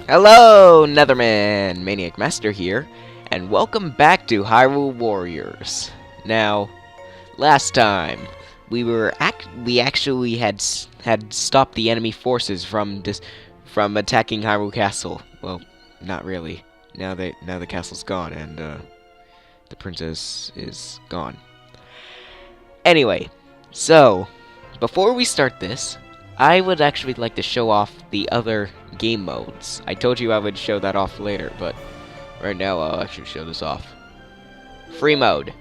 Hello, Netherman! Maniac Master here, and welcome back to Hyrule Warriors. Now, last time we actually had stopped the enemy forces from attacking Hyrule Castle. Well, not really. Now the castle's gone and the princess is gone. Anyway, so before we start this, I would actually like to show off the other game modes. I told you I would show that off later, but right now I'll actually show this off. Free mode.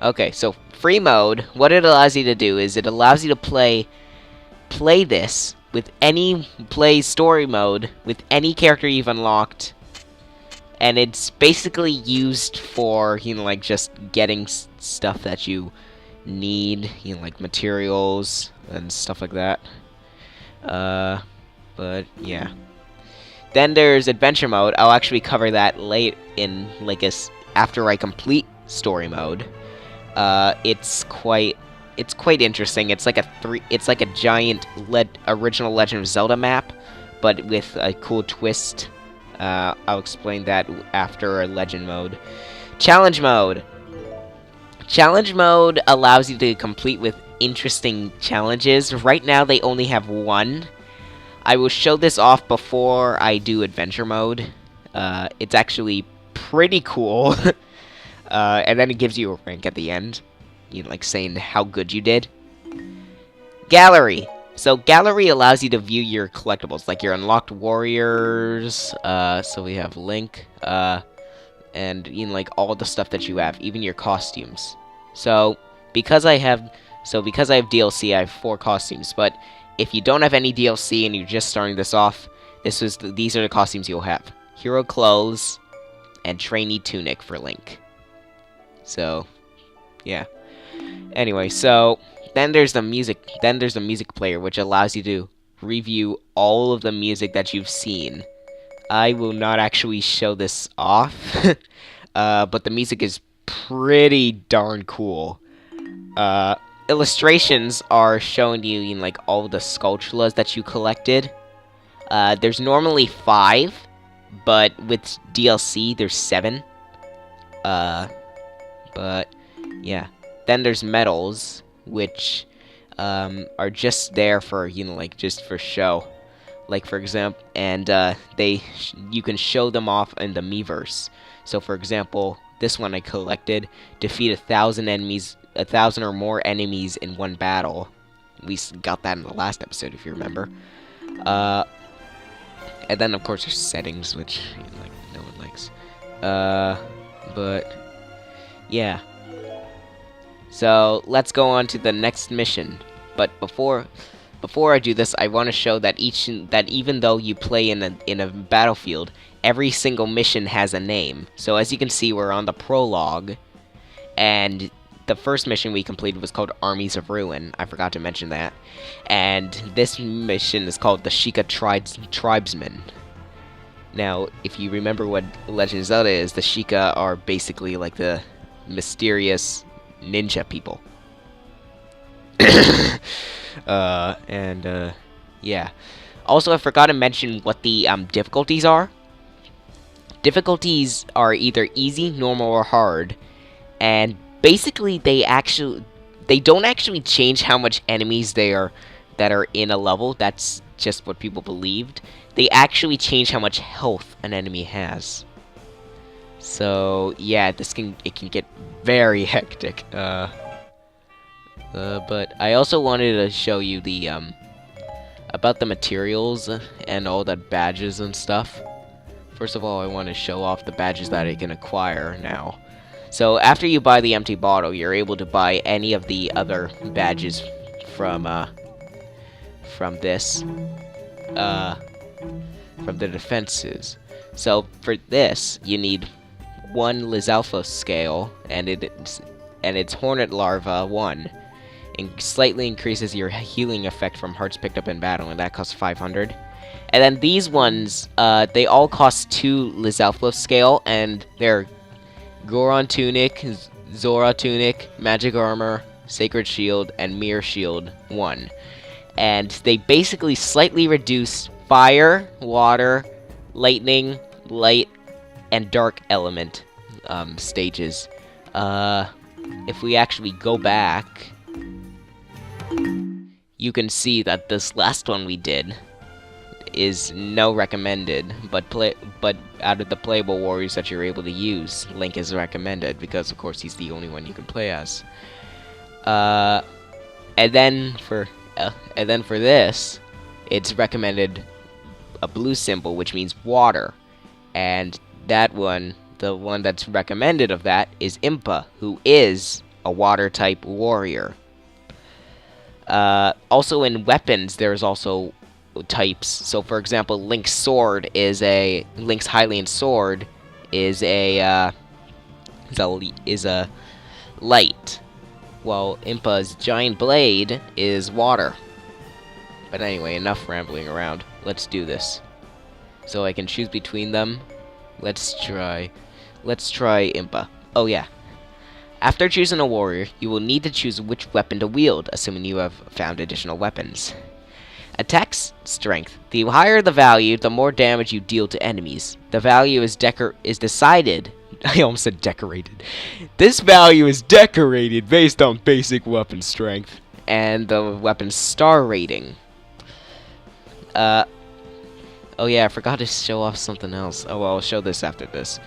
Okay, so free mode, what it allows you to do is it allows you to play this with play story mode with any character you've unlocked, and it's basically used for, like just getting stuff that you need, like materials and stuff like that. But yeah. Then there's adventure mode. I'll actually cover that late in after I complete story mode. It's quite interesting. It's like a giant original Legend of Zelda map, but with a cool twist. I'll explain that after a legend mode. Challenge mode. Challenge mode allows you to complete with interesting challenges. Right now they only have one. I will show this off before I do adventure mode. It's actually pretty cool. And then it gives you a rank at the end, like saying how good you did. Gallery. So gallery allows you to view your collectibles, like your unlocked warriors. So we have Link, and like all the stuff that you have, even your costumes. So because I have DLC, I have 4 costumes. But if you don't have any DLC and you're just starting this off, these are the costumes you'll have: hero clothes and trainee tunic for Link. So, yeah. Anyway, so then there's the music. Then there's the music player, which allows you to review all of the music that you've seen. I will not actually show this off, but the music is pretty darn cool. Illustrations are showing you like all the sculptures that you collected. There's normally 5, but with DLC there's 7. But yeah. Then there's medals, which are just there for just for show. Like for example, and you can show them off in the Miiverse. So for example, this one I collected: defeat 1,000 enemies. 1,000 or more enemies in one battle. We got that in the last episode, if you remember. And then of course there's settings, which no one likes. But yeah. So let's go on to the next mission. But before I do this, I want to show that even though you play in a battlefield, every single mission has a name. So as you can see, we're on the prologue, and the first mission we completed was called Armies of Ruin. I forgot to mention that. And this mission is called the Sheikah Tribesmen. Now, if you remember what Legend of Zelda is, the Sheikah are basically like the mysterious ninja people. Yeah. Also, I forgot to mention what the difficulties are. Difficulties are either easy, normal, or hard. And basically, they don't actually change how much enemies that are in a level. That's just what people believed. They actually change how much health an enemy has. So yeah, it can get very hectic. But I also wanted to show you the about the materials and all the badges and stuff. First of all, I want to show off the badges that I can acquire now. So after you buy the empty bottle, you're able to buy any of the other badges from this, from the defenses. So for this, you need 1 Lizalfos scale, and it's Hornet Larva 1, and slightly increases your healing effect from hearts picked up in battle, and that costs 500. And then these ones, they all cost 2 Lizalfos scale, and they're Goron Tunic, Zora Tunic, Magic Armor, Sacred Shield, and Mirror Shield 1. And they basically slightly reduce fire, water, lightning, light, and dark element stages. If we actually go back, you can see that this last one we did is no recommended, but out of the playable warriors that you're able to use, Link is recommended because of course he's the only one you can play as. And then for this, it's recommended a blue symbol, which means water, and that one, the one that's recommended of that, is Impa, who is a water type warrior. Also in weapons, there's also types. So for example, Link's Hylian sword is a light, while Impa's giant blade is water. But anyway, enough rambling around. Let's do this. So I can choose between them. Let's try Impa. Oh yeah. After choosing a warrior, you will need to choose which weapon to wield, assuming you have found additional weapons. Attack strength. The higher the value, the more damage you deal to enemies. The value is decided. I almost said decorated. This value is decorated based on basic weapon strength and the weapon's star rating. Oh yeah, I forgot to show off something else. Oh well, I'll show this after this.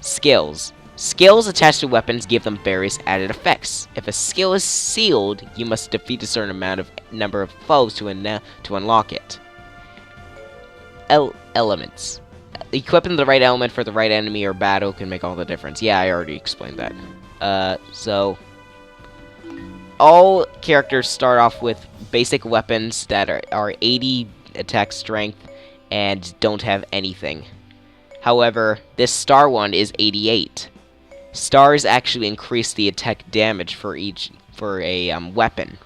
Skills. Skills attached to weapons give them various added effects. If a skill is sealed, you must defeat a certain number of foes to unlock it. Elements. Equipping the right element for the right enemy or battle can make all the difference. Yeah, I already explained that. So all characters start off with basic weapons that are 80 attack strength and don't have anything. However, this star one is 88. Stars actually increase the attack damage for a weapon.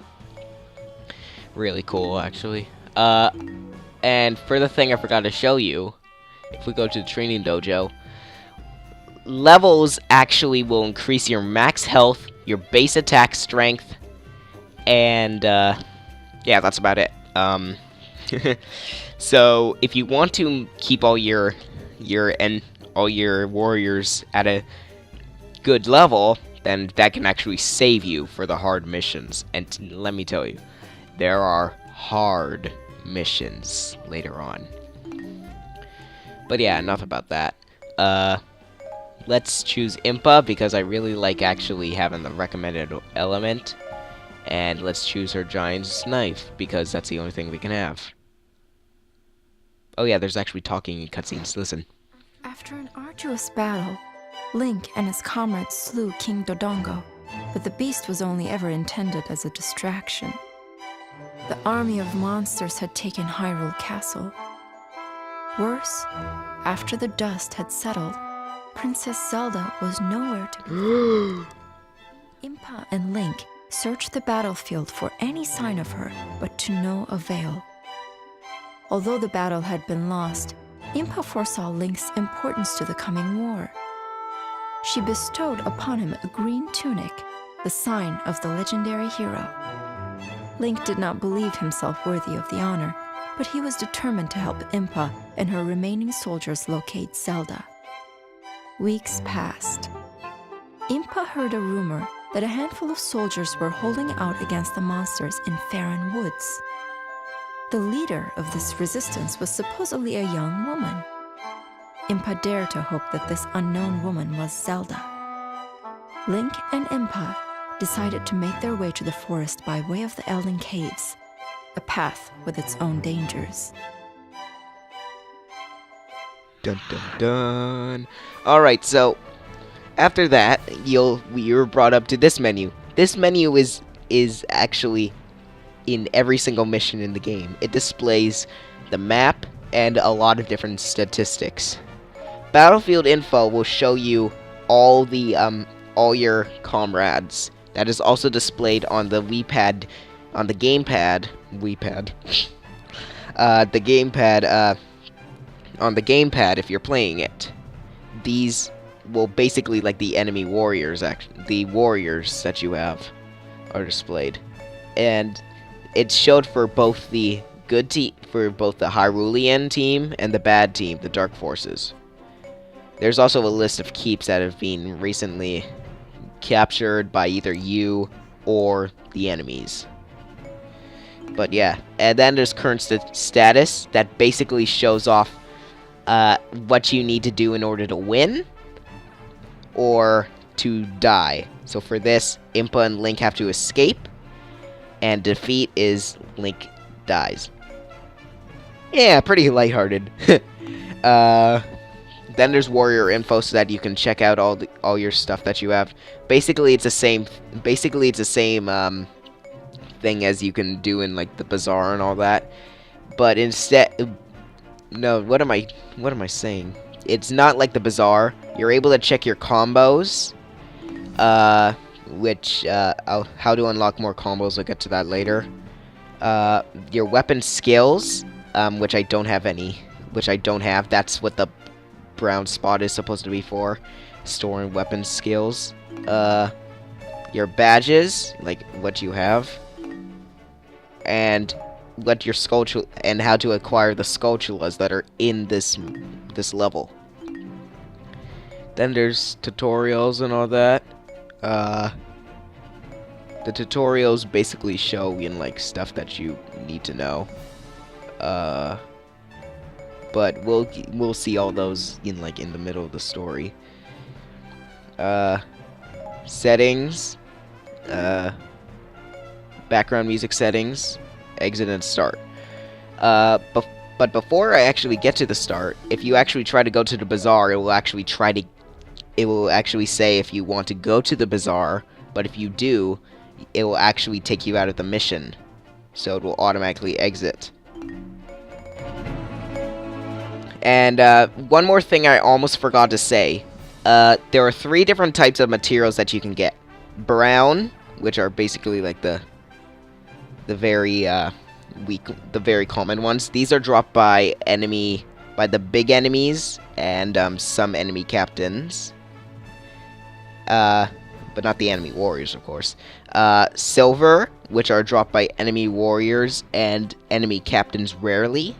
Really cool, actually. And for the thing I forgot to show you, if we go to the training dojo, levels actually will increase your max health, your base attack strength, and yeah, that's about it. So if you want to keep all your warriors at a good level, then that can actually save you for the hard missions. And let me tell you, there are hard missions later on. But yeah, enough about that. Let's choose Impa because I really like actually having the recommended element. And let's choose her giant's knife because that's the only thing we can have. Oh yeah, there's actually talking in cutscenes. Listen. After an arduous battle, Link and his comrades slew King Dodongo, but the beast was only ever intended as a distraction. The army of monsters had taken Hyrule Castle. Worse, after the dust had settled, Princess Zelda was nowhere to be found. Impa and Link searched the battlefield for any sign of her, but to no avail. Although the battle had been lost, Impa foresaw Link's importance to the coming war. She bestowed upon him a green tunic, the sign of the legendary hero. Link did not believe himself worthy of the honor, but he was determined to help Impa and her remaining soldiers locate Zelda. Weeks passed. Impa heard a rumor that a handful of soldiers were holding out against the monsters in Faron Woods. The leader of this resistance was supposedly a young woman. Impa dared to hope that this unknown woman was Zelda. Link and Impa decided to make their way to the forest by way of the Eldin Caves, a path with its own dangers. Dun dun dun. Alright, so after that, you're brought up to this menu. This menu is actually in every single mission in the game. It displays the map and a lot of different statistics. Battlefield info will show you all your comrades. That is also displayed on the gamepad. On the gamepad if you're playing it. These will basically like the enemy warriors. The warriors that you have are displayed, and it's showed for both the good team, for both the Hyrulean team and the bad team, the Dark Forces. There's also a list of keeps that have been recently captured by either you or the enemies. But yeah, and then there's current status that basically shows off what you need to do in order to win or to die. So for this, Impa and Link have to escape, and defeat is Link dies. Yeah, pretty lighthearted. Then there's warrior info so that you can check out all your stuff that you have. Basically, it's the same. Thing as you can do in like the bazaar and all that. But instead, no. What am I saying? It's not like the bazaar. You're able to check your combos. How to unlock more combos. I'll get to that later. Your weapon skills, which I don't have any. That's what the brown spot is supposed to be for, storing weapon skills. Your badges, like what you have, and what your and how to acquire the Skulltulas that are in this level. Then there's tutorials and all that. The tutorials basically show in like stuff that you need to know. But we'll see all those in the middle of the story. Settings, background music settings, exit and start. But before I actually get to the start, if you actually try to go to the bazaar, it will actually say if you want to go to the bazaar, but if you do, it will actually take you out of the mission, so it will automatically exit. And one more thing I almost forgot to say. There are 3 different types of materials that you can get. Brown, which are basically like the very common ones. These are dropped by the big enemies and some enemy captains. But not the enemy warriors, of course. Silver, which are dropped by enemy warriors and enemy captains rarely.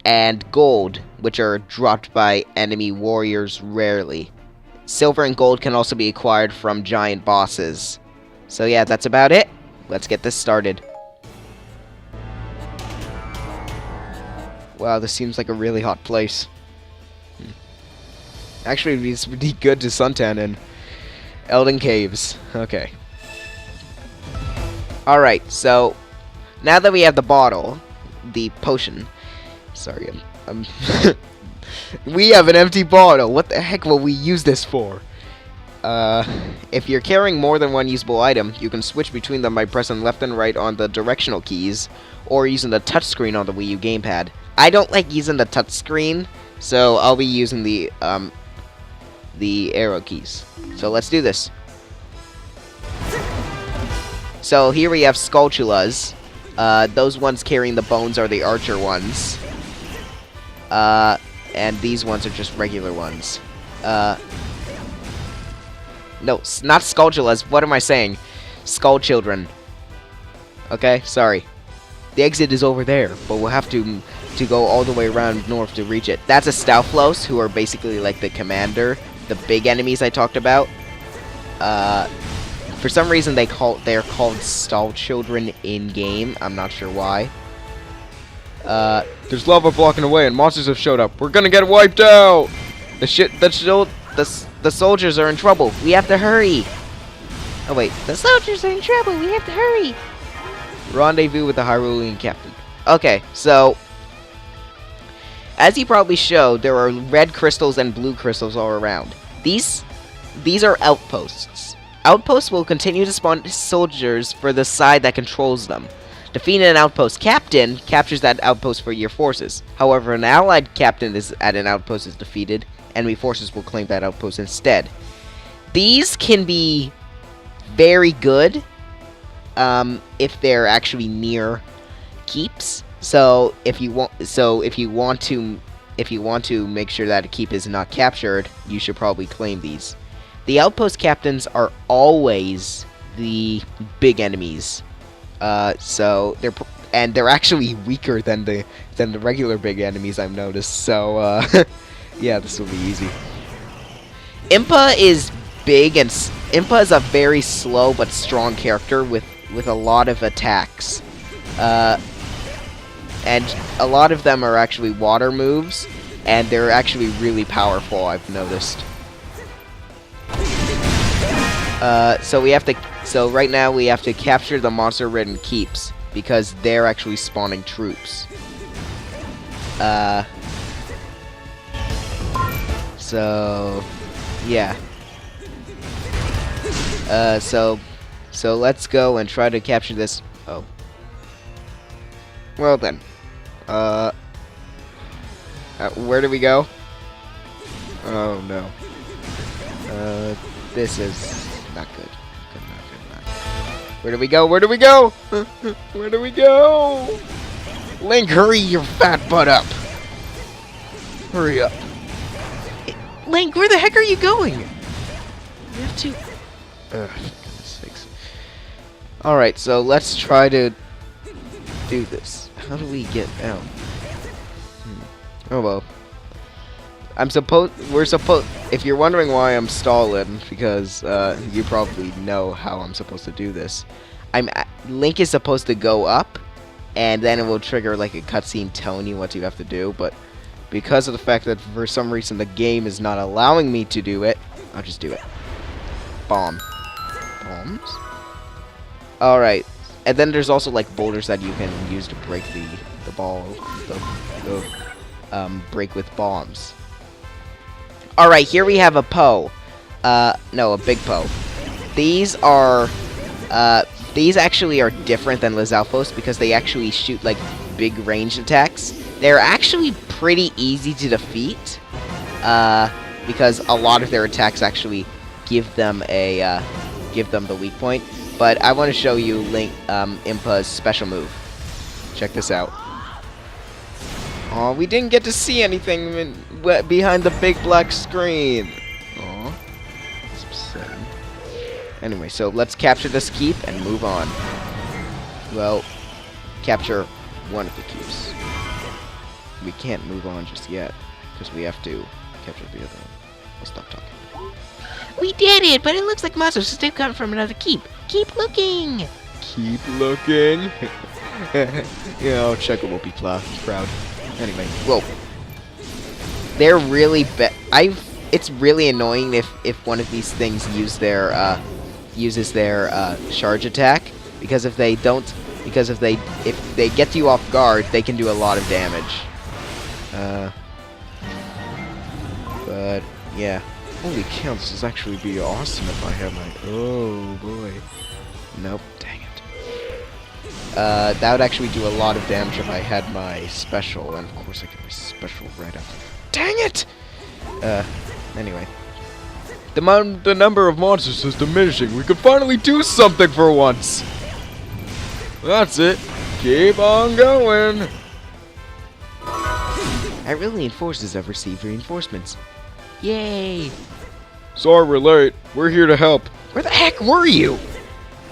And gold, which are dropped by enemy warriors rarely. Silver and gold can also be acquired from giant bosses. So yeah, that's about it. Let's get this started. Wow, this seems like a really hot place. Actually, it's really good to suntan in. Eldin Caves. Okay. Alright, so now that we have the bottle, the potion. Sorry, I'm we have an empty bottle. What the heck will we use this for? If you're carrying more than one usable item, you can switch between them by pressing left and right on the directional keys, or using the touchscreen on the Wii U gamepad. I don't like using the touchscreen, so I'll be using the arrow keys. So let's do this. So here we have Skulltulas. Those ones carrying the bones are the archer ones. And these ones are just regular ones. No, not Skulltulas. What am I saying? Skull Children. Okay, sorry. The exit is over there, but we'll have to go all the way around north to reach it. That's a Stouflos, who are basically like the commander, the big enemies I talked about. For some reason they're called Stall Children in game. I'm not sure why. There's lava blocking the way and monsters have showed up. We're gonna get wiped out! The soldiers are in trouble. We have to hurry! Oh wait, the soldiers are in trouble. We have to hurry! Rendezvous with the Hyrulean captain. Okay, so as you probably showed, there are red crystals and blue crystals all around. These are outposts. Outposts will continue to spawn soldiers for the side that controls them. Defeating an outpost captain captures that outpost for your forces. However, an allied captain at an outpost is defeated, enemy forces will claim that outpost instead. These can be very good if they're actually near keeps. So if you want to make sure that a keep is not captured, you should probably claim these. The outpost captains are always the big enemies. So and they're actually weaker than the regular big enemies I've noticed. So yeah, this will be easy. Impa is big, and Impa is a very slow but strong character with a lot of attacks. And a lot of them are actually water moves, and they're actually really powerful, I've noticed. So right now we have to capture the monster-ridden keeps, because they're actually spawning troops. So yeah. So let's go and try to capture this. Oh. Well then. Where do we go? Oh no. This is not good. Not. Where do we go? Where do we go? Where do we go? Link, hurry your fat butt up. Hurry up. Link, where the heck are you going? You have to... Ugh, for goodness sakes. Alright, so let's try to do this. How do we get out? Oh well. If you're wondering why I'm stalling, because you probably know how I'm supposed to do this. Link is supposed to go up, and then it will trigger like a cutscene telling you what you have to do, but because of the fact that for some reason the game is not allowing me to do it, I'll just do it. Bombs? Alright. And then there's also like boulders that you can use to break the ball, break with bombs. Alright, here we have a Poe. No, a big Poe. These actually are different than Lizalfos because they actually shoot like big ranged attacks. They're actually pretty easy to defeat, because a lot of their attacks actually give them the weak point. But I want to show you Impa's special move. Check this out. Oh, we didn't get to see anything behind the big black screen. Oh, that's upsetting. Anyway, so let's capture this keep and move on. Well, capture one of the keeps. We can't move on just yet, because we have to capture the other one. I'll stop talking. We did it, but it looks like monsters have come from another keep. Keep looking! Keep looking? Yeah, I'll check it, we'll be proud. Anyway, whoa. They're really it's really annoying if one of these things uses their charge attack, because if they get you off guard, they can do a lot of damage. But yeah. Holy cow, this is actually be awesome if I have my... Oh boy. Nope, dang it. That would actually do a lot of damage if I had my special, and of course I get my special right after. Dang it! Anyway. The number of monsters is diminishing. We could finally do something for once! That's it. Keep on going! Hyrule forces have received reinforcements. Yay! Sorry we're late. We're here to help. Where the heck were you?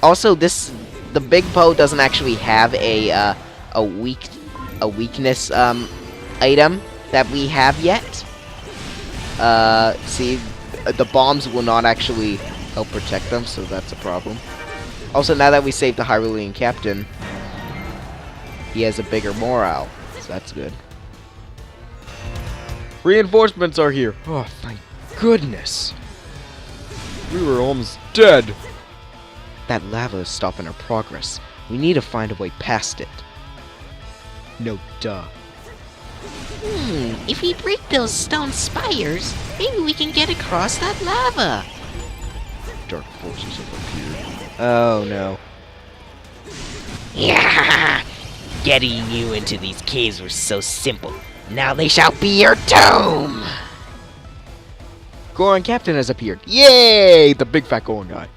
Also, the big Poe doesn't actually have a weakness item that we have yet. See, the bombs will not actually help protect them, so that's a problem. Also, now that we saved the Hyrulean captain, he has a bigger morale, so that's good. Reinforcements are here. Oh, thank goodness. We were almost dead. That lava is stopping our progress. We need to find a way past it. No duh. If we break those stone spires, maybe we can get across that lava. Dark forces have appeared. Oh no. Yeah! Getting you into these caves was so simple. Now they shall be your tomb! Goron Captain has appeared. Yay! The big fat Goron guy.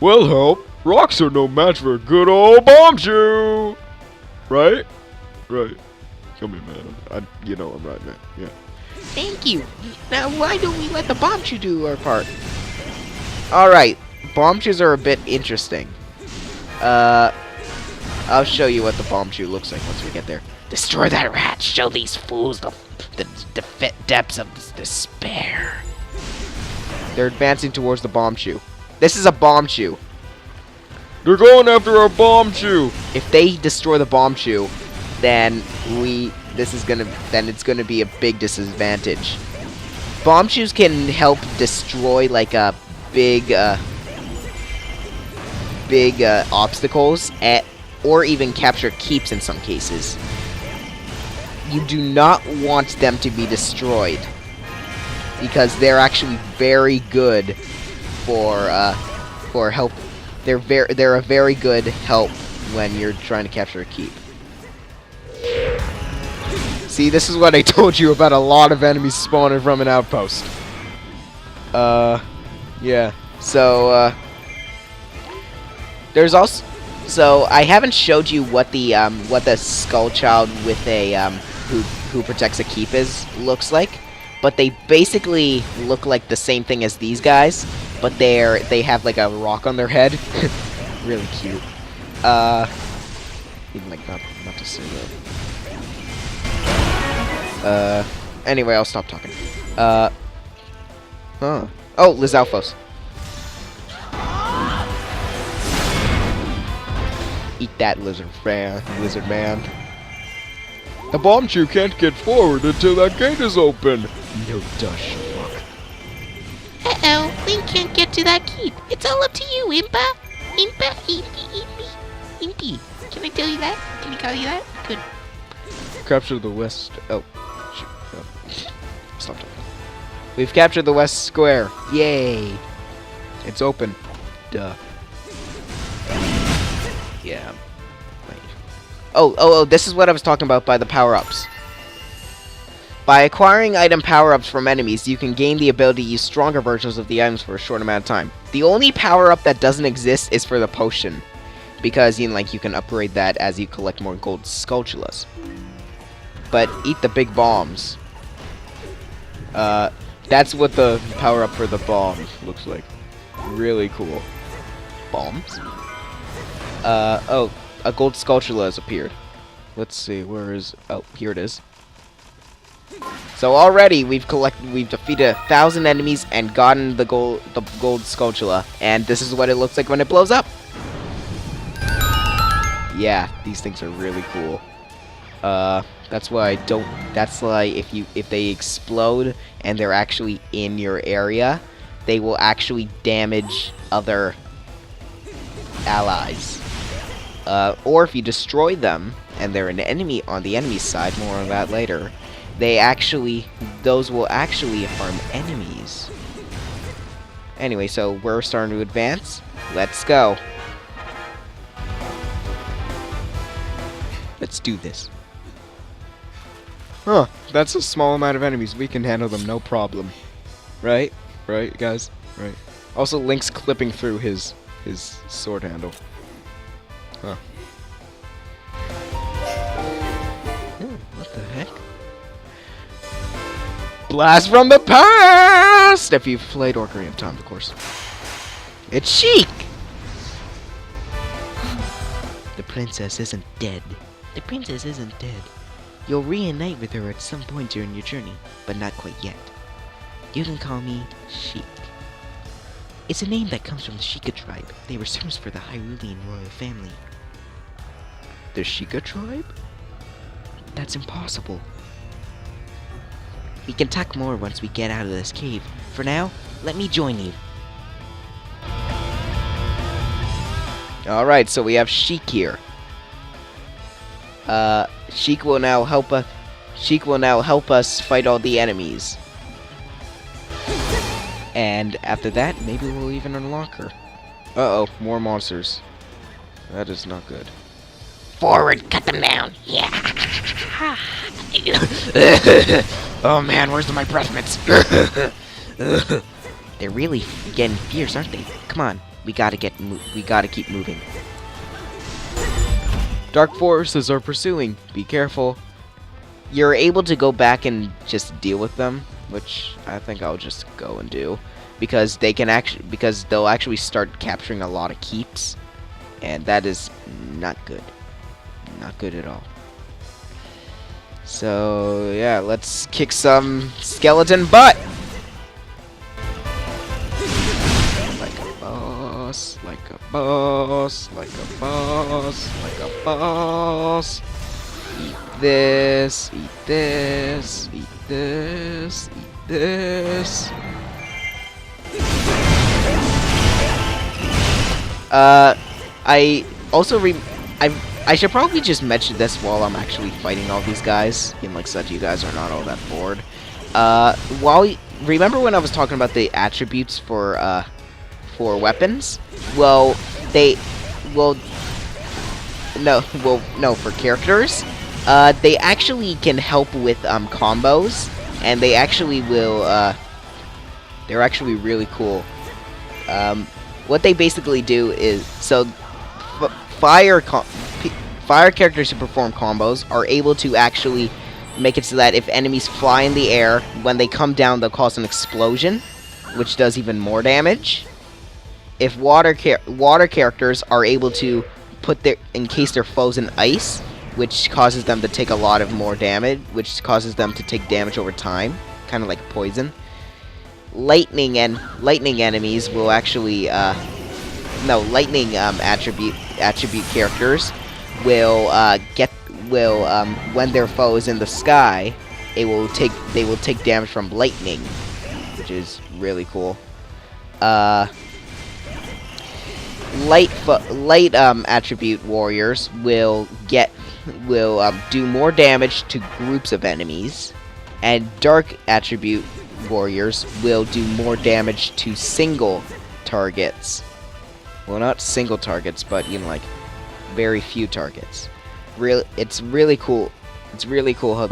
Well, help. Rocks are no match for a good old bombshell. Right? Right. Come here, man. You know I'm right, man. Yeah. Thank you. Now, why don't we let the bombshell do our part? Alright. Bombshells are a bit interesting. I'll show you what the bomb shoe looks like once we get there. Destroy that rat. Show these fools the depths of despair. They're advancing towards the bomb shoe. This is a bomb shoe. They're going after our bomb shoe. If they destroy the bomb shoe, then it's gonna be a big disadvantage. Bomb shoes can help destroy like a big obstacles or even capture keeps in some cases. You do not want them to be destroyed because they're actually very good for help. They're a very good help when you're trying to capture a keep. See, this is what I told you about a lot of enemies spawning from an outpost. Yeah. So there's also. So I haven't showed you what the skull child with a who protects a keep looks like, but they basically look like the same thing as these guys, but they have like a rock on their head. Really cute. Even like not to say that. Anyway, I'll stop talking. Huh. Oh, Lizalfos. Eat that, lizard man. The bomb shoe can't get forward until that gate is open. No dush, fuck. Uh-oh, Link can't get to that keep. It's all up to you, Impa. Impy. Can I tell you that? Can I call you that? Good. Capture the west. Oh, shoot. Oh. Stop talking. We've captured the west square. Yay! It's open. Duh. Yeah. Wait. Oh, this is what I was talking about by the power-ups. By acquiring item power-ups from enemies, you can gain the ability to use stronger versions of the items for a short amount of time. The only power-up that doesn't exist is for the potion, because you can upgrade that as you collect more gold sculptulas. But eat the big bombs. That's what the power-up for the bomb looks like. Really cool. Bombs? Oh, a gold sculptula has appeared. Let's see, where is... Oh, here it is. So already we've defeated 1,000 enemies and gotten the gold sculptula, and this is what it looks like when it blows up. Yeah, these things are really cool. That's why I don't. That's why if they explode and they're actually in your area, they will actually damage other allies. Or if you destroy them and they're an enemy on the enemy side, more on that later. Those will actually harm enemies. Anyway, so we're starting to advance. Let's go. Let's do this. Huh, that's a small amount of enemies. We can handle them, no problem. Right? Right, guys? Right. Also, Link's clipping through his sword handle. Huh. What the heck? Blast from the past! If you've played Ocarina of Time, of course. It's Sheik! The princess isn't dead. The princess isn't dead. You'll reunite with her at some point during your journey, but not quite yet. You can call me Sheik. It's a name that comes from the Sheikah tribe. They were servants for the Hyrulean royal family. The Sheikah tribe? That's impossible. We can talk more once we get out of this cave. For now, let me join you. Alright, so we have Sheik here. Sheik will now help us fight all the enemies. And after that, maybe we'll even unlock her. Uh-oh, more monsters. That is not good. Forward, cut them down. Yeah. Oh man, where's my breath mints? They're really getting fierce, aren't they? Come on, we gotta keep moving. Dark forces are pursuing. Be careful. You're able to go back and just deal with them, which I think I'll just go and do, because they'll actually start capturing a lot of keeps, and that is not good. Not good at all. So, yeah, let's kick some skeleton butt! Like a boss, like a boss, like a boss, like a boss. Eat this, eat this, eat this, eat this. I also I should probably just mention this while I'm actually fighting all these guys, in like so that you guys are not all that bored. Remember when I was talking about the attributes for weapons? Well, no, for characters. They actually can help with combos, and they actually will. They're actually really cool. What they basically do is fire characters who perform combos are able to actually make it so that if enemies fly in the air, when they come down, they'll cause an explosion, which does even more damage. If water characters are able to encase their foes in ice, which causes them to take a lot of more damage, which causes them to take damage over time, kind of like poison. Lightning enemies will actually lightning attribute characters will when their foe is in the sky, they will take damage from lightning, which is really cool. Light attribute warriors will do more damage to groups of enemies, and dark attribute warriors will do more damage to single targets. Well, not single targets, but like very few targets. It's really cool. It's really cool how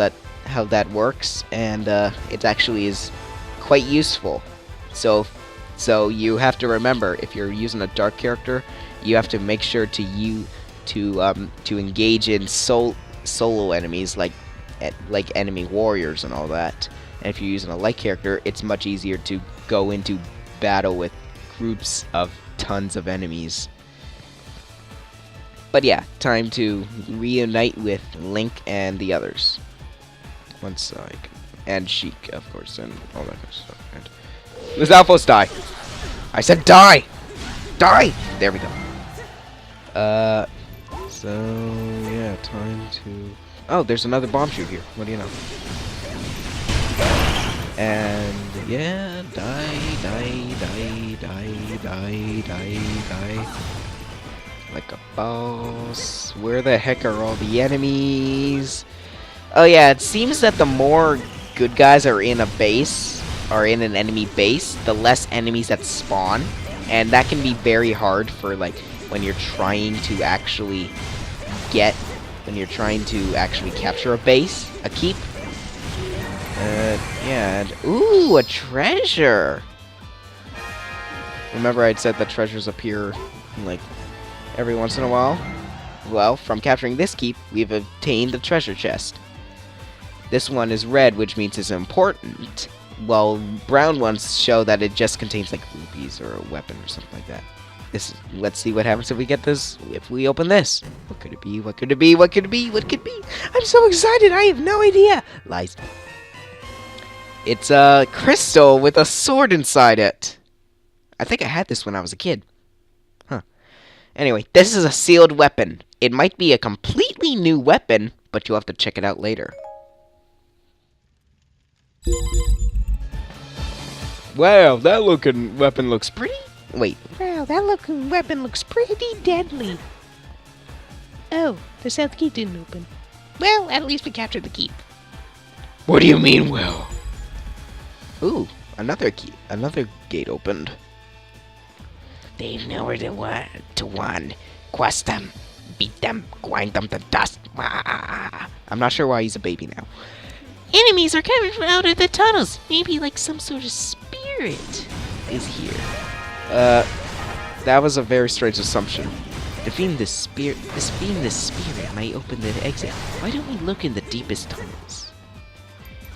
that works, and it actually is quite useful. So you have to remember, if you're using a dark character, you have to make sure to engage in solo enemies like enemy warriors and all that. And if you're using a light character, it's much easier to go into battle with groups of tons of enemies. But yeah, time to reunite with Link and the others. One side. And Sheik, of course, and all that kind of stuff. And Miss Alphos, die! I said die! Die! There we go. So, yeah, time to... Oh, there's another bomb shoot here. What do you know? And, yeah, die. Like a boss. Where the heck are all the enemies? Oh yeah, it seems that the more good guys are in an enemy base, the less enemies that spawn. And that can be very hard for like when you're trying to actually capture a base, a keep. Yeah, and ooh, a treasure! Remember I'd said that treasures appear, like, every once in a while? Well, from capturing this keep, we've obtained a treasure chest. This one is red, which means it's important, while brown ones show that it just contains, like, rupees or a weapon or something like that. Let's see what happens if we get this, if we open this. What could it be? What could it be? What could it be? What could it be? I'm so excited, I have no idea! Lies. It's a crystal with a sword inside it. I think I had this when I was a kid. Huh. Anyway, this is a sealed weapon. It might be a completely new weapon, but you'll have to check it out later. Wow, that looking weapon looks pretty... Wait. Wow, that looking weapon looks pretty deadly. Oh, the south gate didn't open. Well, at least we captured the keep. What do you mean, well? Ooh, another gate opened. They've nowhere to run. Quest them, beat them, grind them to dust. I'm not sure why he's a baby now. Enemies are coming from out of the tunnels. Maybe like some sort of spirit is here. That was a very strange assumption. Defeating this spirit might open the exit. Why don't we look in the deepest tunnels?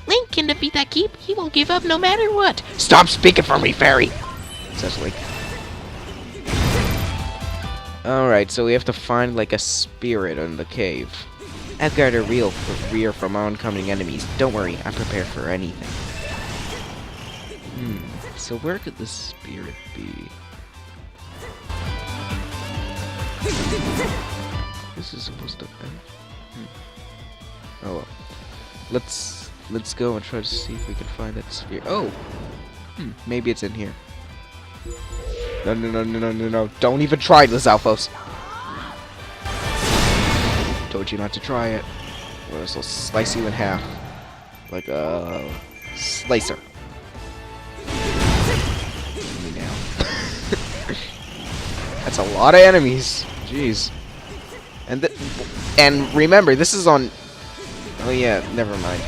Link can defeat that keep. He won't give up no matter what. Stop speaking for me, fairy! Says Link. Alright, so we have to find like a spirit in the cave. Edgard are rear from oncoming enemies. Don't worry, I'm prepared for anything. So where could the spirit be? This is supposed to be. Oh well. Let's go and try to see if we can find that spirit. Oh! Maybe it's in here. No. Don't even try this, Alphos. Told you not to try it. Well, this will slice you in half. Like a slicer. Me now. That's a lot of enemies. Jeez. And remember, this is on... Oh yeah, never mind.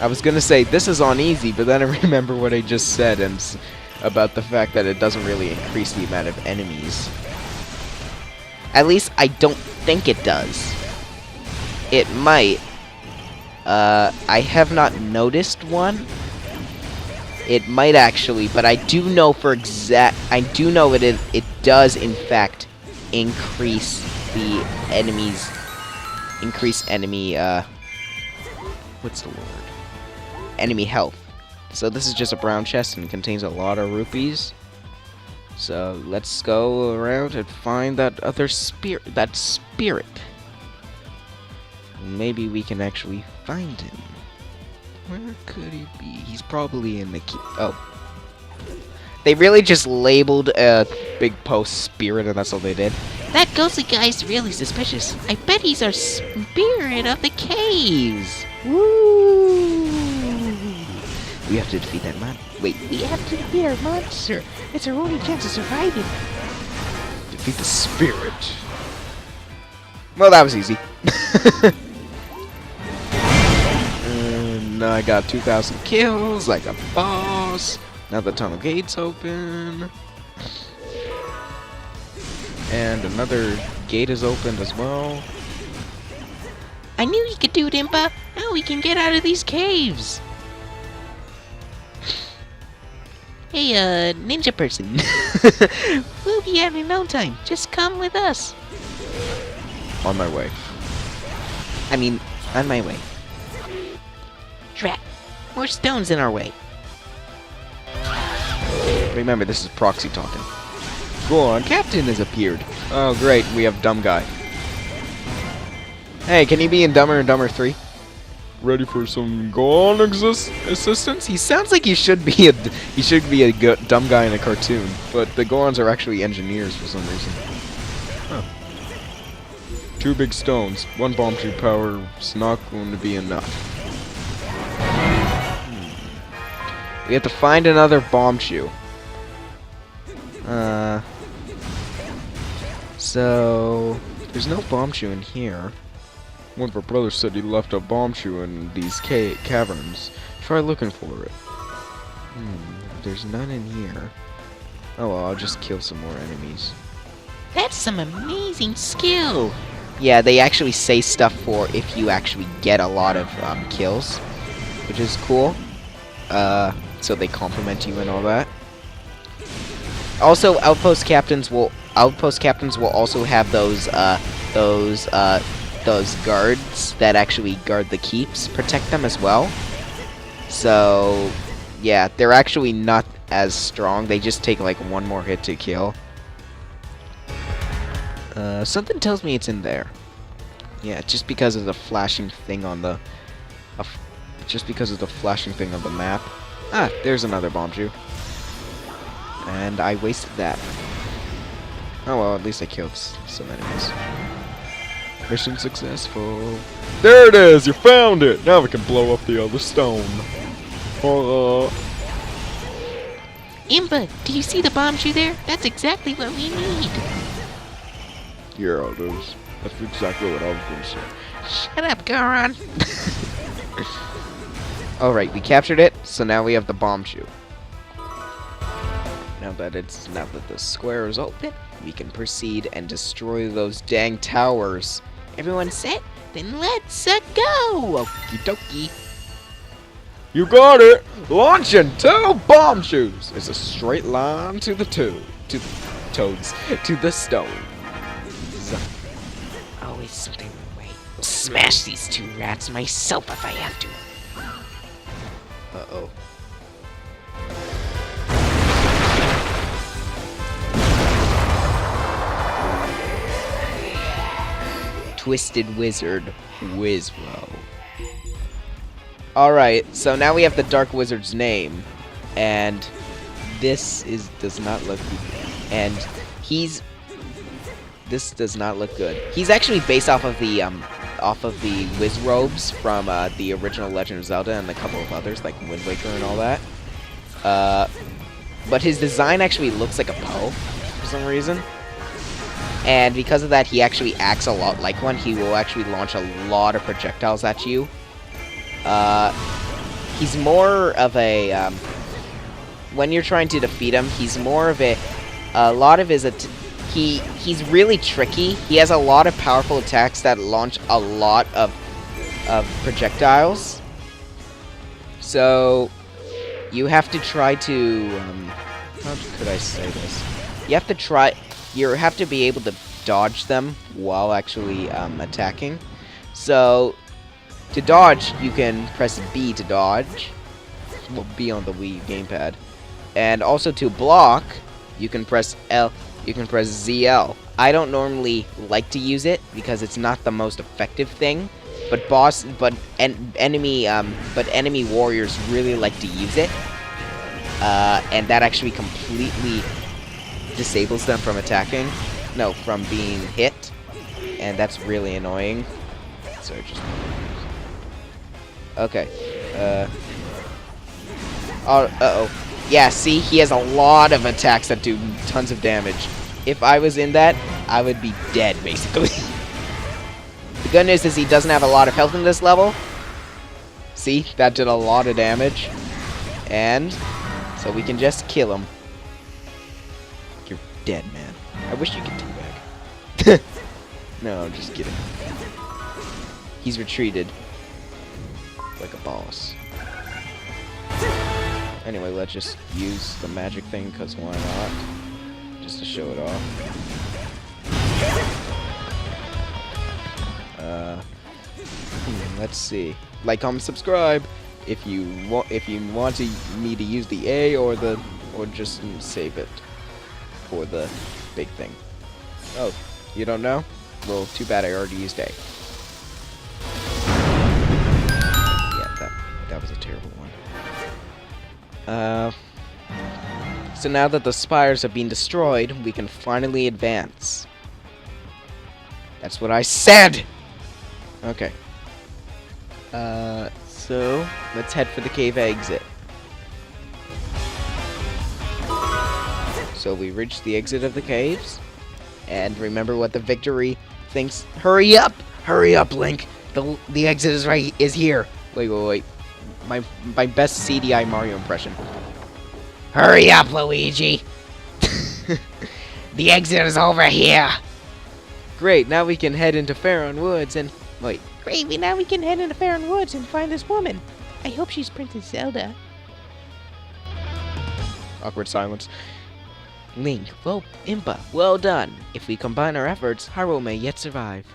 I was gonna say, this is on easy, but then I remember what I just said and about the fact that it doesn't really increase the amount of enemies. At least I don't think it does. It might. I have not noticed one. It might actually, but I do know for I do know it does in fact increase the enemies. Increase enemy. What's the word? Enemy health. So this is just a brown chest and contains a lot of rupees. So let's go around and find that other spirit. Maybe we can actually find him. Where could he be? He's probably in the key. Oh. They really just labeled a big post spirit and that's all they did. That ghostly guy's really suspicious. I bet he's our spirit of the caves. Woo! We have to defeat that man. Wait. We have to defeat our monster. It's our only chance of surviving. Defeat the spirit. Well, that was easy. And I got 2,000 kills like a boss. Now the tunnel gate's open. And another gate is opened as well. I knew you could do it, Impa. Now we can get out of these caves. Hey, ninja person. We'll be having no time. Just come with us. On my way. I mean, on my way. Drat. More stones in our way. Remember, this is Proxy talking. Go on, Captain has appeared. Oh, great, we have Dumb Guy. Hey, can he be in Dumber and Dumber 3? Ready for some Gohan assistance? He sounds like he should be a dumb guy in a cartoon, but the Gohans are actually engineers for some reason. Huh. 2 big stones, 1 bomb tree power is not going to be enough. We have to find another bomb shoe. So there's no bomb shoe in here. One of our brothers said he left a bomb shoe in these caverns. Try looking for it. There's none in here. Oh well, I'll just kill some more enemies. That's some amazing skill. Yeah, they actually say stuff for if you actually get a lot of kills, which is cool. So they compliment you and all that. Also, outpost captains will also have those guards that actually guard the keeps, protect them as well. So yeah, they're actually not as strong. They just take like 1 more hit to kill. Something tells me it's in there. Yeah, just because of the flashing thing on the map. Ah, there's another bomb shoe. And I wasted that. Oh well, at least I killed some enemies. Mission successful. There it is! You found it! Now we can blow up the other stone. Impa, do you see the bomb shoe there? That's exactly what we need. Yeah, it is. That's exactly what I was going to say. Shut up, Goron. Alright, we captured it, so now we have the bomb shoe. Now that the square is open, we can proceed and destroy those dang towers. Everyone set? Then let's go! Okie dokie. You got it! Launching 2 bomb shoes! It's a straight line to the 2. toads to the stones. Always something in the way. I'll smash these two rats myself if I have to. Uh-oh. Twisted Wizard Wizrow. Alright, so now we have the Dark Wizard's name, and this does not look good. And this does not look good. He's actually based off of the Wizrobes from the original Legend of Zelda and a couple of others like Wind Waker and all that. But his design actually looks like a Poe for some reason. And because of that, he actually acts a lot like one. He will actually launch a lot of projectiles at you. He's more of a, when you're trying to defeat him, he's more of a lot of his, he's really tricky. He has a lot of powerful attacks that launch a lot of projectiles. So, you have to try to, how could I say this? You have to be able to dodge them while actually attacking. So, to dodge, you can press B to dodge. Well, B on the Wii gamepad. And also to block, you can press L. You can press ZL. I don't normally like to use it because it's not the most effective thing. But enemy warriors really like to use it. And that actually completely disables them from attacking. No, from being hit. And that's really annoying. Sorry, just... Okay. Uh-oh. Yeah, see? He has a lot of attacks that do tons of damage. If I was in that, I would be dead, basically. The good news is he doesn't have a lot of health in this level. See? That did a lot of damage. And... so we can just kill him. You're dead, man. I wish you could do that. No, I'm just kidding. He's retreated. Like a boss. Anyway, let's just use the magic thing, because why not? Just to show it off. Let's see. Like, comment, subscribe if you want me to use the A or just save it for the big thing. Oh, you don't know? Well, too bad I already used A. That was a terrible one. So now that the spires have been destroyed, we can finally advance. That's what I said! Okay. So, let's head for the cave exit. So we reached the exit of the caves. And remember what the victory thinks. Hurry up! Hurry up, Link! The exit is here. Wait. My best CDI Mario impression. Hurry up, Luigi! The exit is over here! Great, now we can head into Faron Woods and... Wait. Great, now we can head into Faron Woods and find this woman. I hope she's Princess Zelda. Awkward silence. Link, well, Impa, well done. If we combine our efforts, Hyrule may yet survive.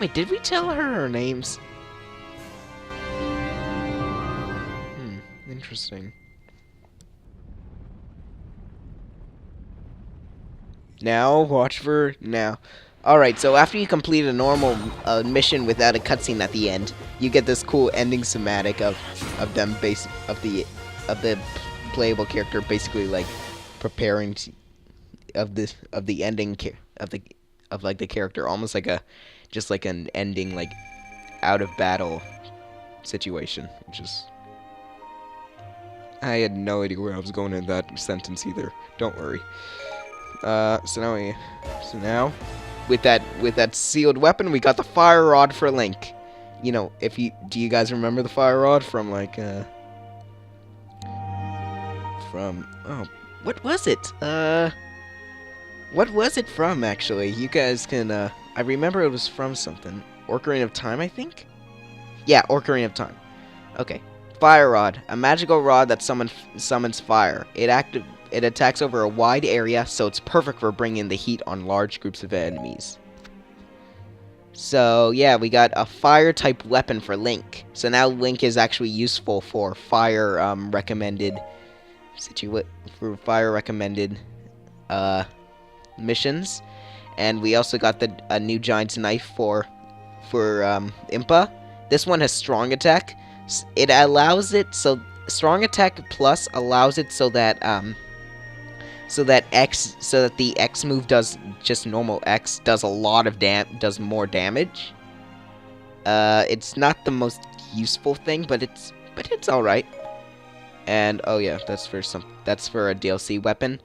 Wait, did we tell her names? Interesting. Now, watch for now. Alright, so after you complete a normal mission without a cutscene at the end, you get this cool ending cinematic of the playable character basically like preparing of the ending of the character, almost like an ending like out of battle situation, which is... I had no idea where I was going in that sentence either. Don't worry. So now with that sealed weapon, we got the fire rod for Link. You know, do you guys remember the fire rod from like what was it? What was it from actually? You guys can I remember it was from something. Ocarina of Time, I think? Yeah, Ocarina of Time. Okay. Fire Rod, a magical rod that summons fire. It It attacks over a wide area, so it's perfect for bringing the heat on large groups of enemies. So, yeah, we got a fire-type weapon for Link. So now Link is actually useful for fire-recommended missions. And we also got a new Giant's Knife for Impa. This one has strong attack. It allows it so strong attack plus allows it so that the X move does just normal X, does a lot of does more damage. It's not the most useful thing, but it's all right. And oh yeah, that's for a DLC weapon.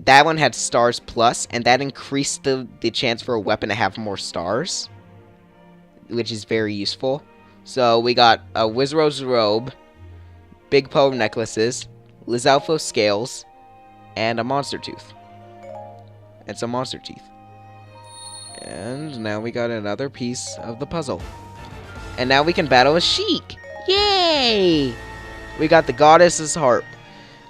That one had stars plus, and that increased the chance for a weapon to have more stars, which is very useful. So we got a Wizard's Robe, Big Poe necklaces, Lizalfo scales, and a monster tooth. And some monster teeth. And now we got another piece of the puzzle. And now we can battle a Sheik! Yay! We got the Goddess's Harp.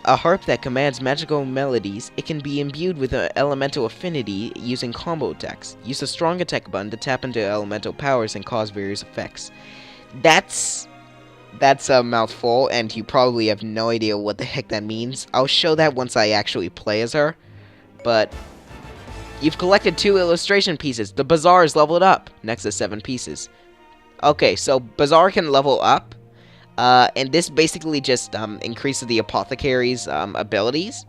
A harp that commands magical melodies. It can be imbued with an elemental affinity using combo attacks. Use a strong attack button to tap into elemental powers and cause various effects. That's a mouthful, and you probably have no idea what the heck that means. I'll show that once I actually play as her. But you've collected 2 illustration pieces. The Bazaar is leveled up next to 7 pieces. Okay, so Bazaar can level up. And this basically just increases the apothecary's abilities.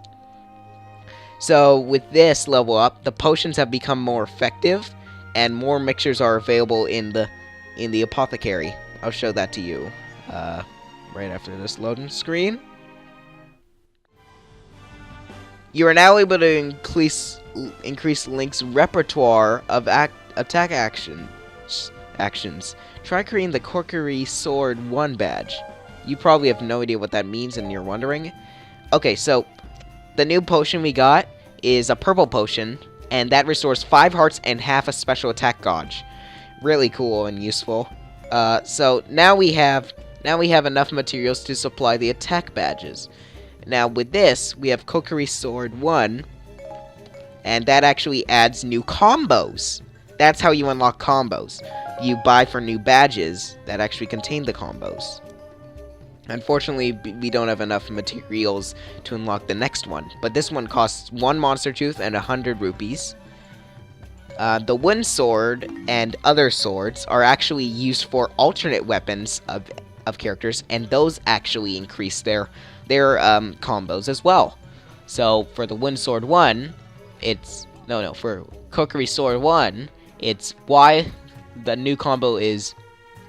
So with this level up, the potions have become more effective, and more mixtures are available in the apothecary. I'll show that to you right after this loading screen. You are now able to increase Link's repertoire of attack actions. Try creating the Corkery Sword 1 badge. You probably have no idea what that means and you're wondering. Okay, so the new potion we got is a purple potion, and that restores 5 hearts and half a special attack gauge. Really cool and useful. So now we have enough materials to supply the attack badges. Now with this, we have Corkery Sword 1, and that actually adds new combos. That's how you unlock combos. You buy for new badges that actually contain the combos. Unfortunately, we don't have enough materials to unlock the next one, but this one costs 1 monster tooth and 100 rupees. The wooden sword and other swords are actually used for alternate weapons of characters, and those actually increase their combos as well. So for the wooden sword 1, for Corkery Sword 1, it's Y. The new combo is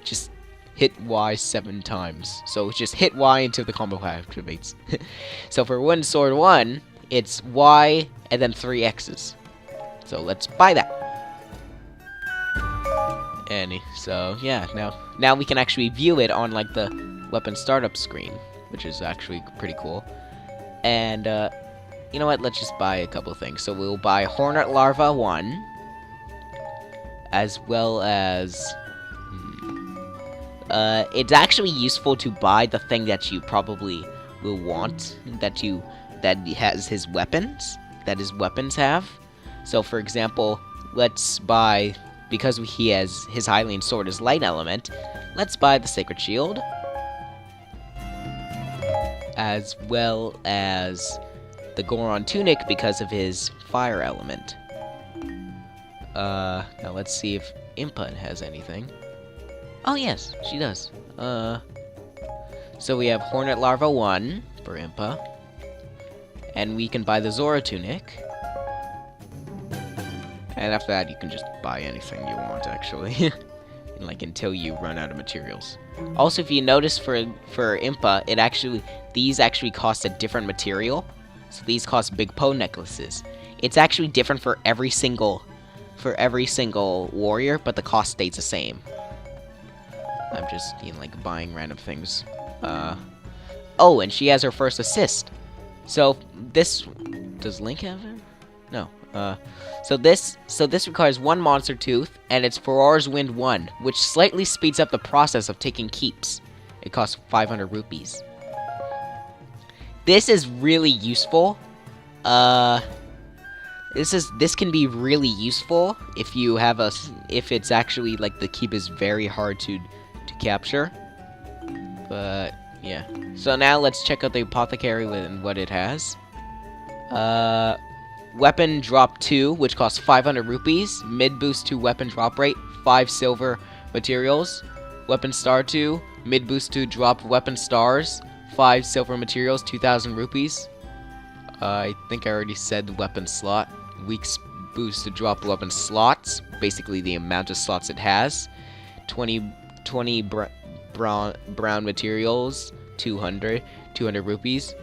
just hit Y 7 times. So just hit Y until the combo activates. So for Wooden Sword 1, it's Y and then 3 X's. So let's buy that. So yeah, now we can actually view it on like the weapon startup screen, which is actually pretty cool. And you know what? Let's just buy a couple things. So we'll buy Hornet Larva 1. As well as it's actually useful to buy the thing that you probably will want, that has his weapons, that his weapons have. So for example, let's buy, because his Hylian sword is light element, let's buy the Sacred Shield, as well as the Goron tunic because of his fire element. Now let's see if Impa has anything. Oh yes, she does. So we have Hornet Larva 1 for Impa. And we can buy the Zora tunic. And after that, you can just buy anything you want, actually. Like, until you run out of materials. Also, if you notice for Impa, these actually cost a different material. So these cost Big Poe necklaces. It's actually different for every single warrior, but the cost stays the same. I'm just, like, buying random things. Oh, and she has her first assist. So, does Link have it? No. So this requires 1 monster tooth, and it's Ferrar's Wind 1, which slightly speeds up the process of taking keeps. It costs 500 rupees. This is really useful This can be really useful if you have if it's actually like the keep is very hard to capture. But yeah. So now let's check out the apothecary and what it has. Weapon drop 2, which costs 500 rupees. Mid boost to weapon drop rate, 5 silver materials. Weapon star 2, mid boost to drop weapon stars, 5 silver materials, 2,000 rupees. I think I already said weapon slot. Weak boost to drop weapon slots, basically the amount of slots it has. 20 brown materials, 200 rupees.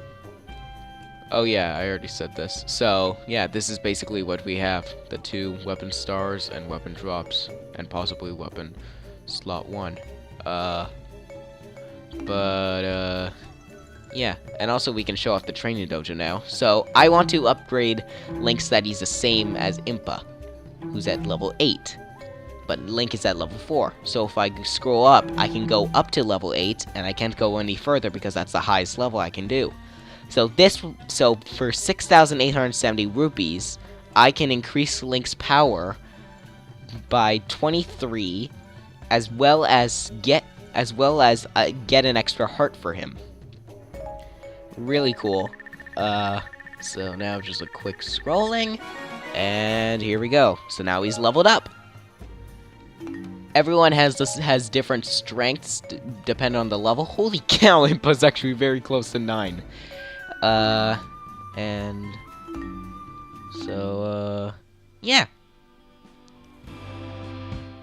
Oh yeah, I already said this. So yeah, this is basically what we have: the 2 weapon stars and weapon drops, and possibly weapon slot 1. Yeah, and also we can show off the training dojo now. So I want to upgrade Link so that he's the same as Impa, who's at level 8. But Link is at level 4. So if I scroll up, I can go up to level 8, and I can't go any further because that's the highest level I can do. So for 6,870 rupees, I can increase Link's power by 23, as well as get an extra heart for him. Really cool. So now just a quick scrolling, and here we go. So now he's leveled up. Everyone has different strengths depending on the level. Holy cow, Impa's actually very close to 9. And so yeah.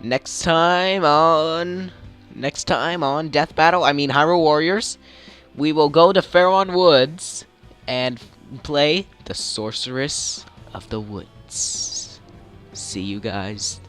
Next time on Death Battle, Hyrule Warriors, we will go to Faron Woods and play the Sorceress of the Woods. See you guys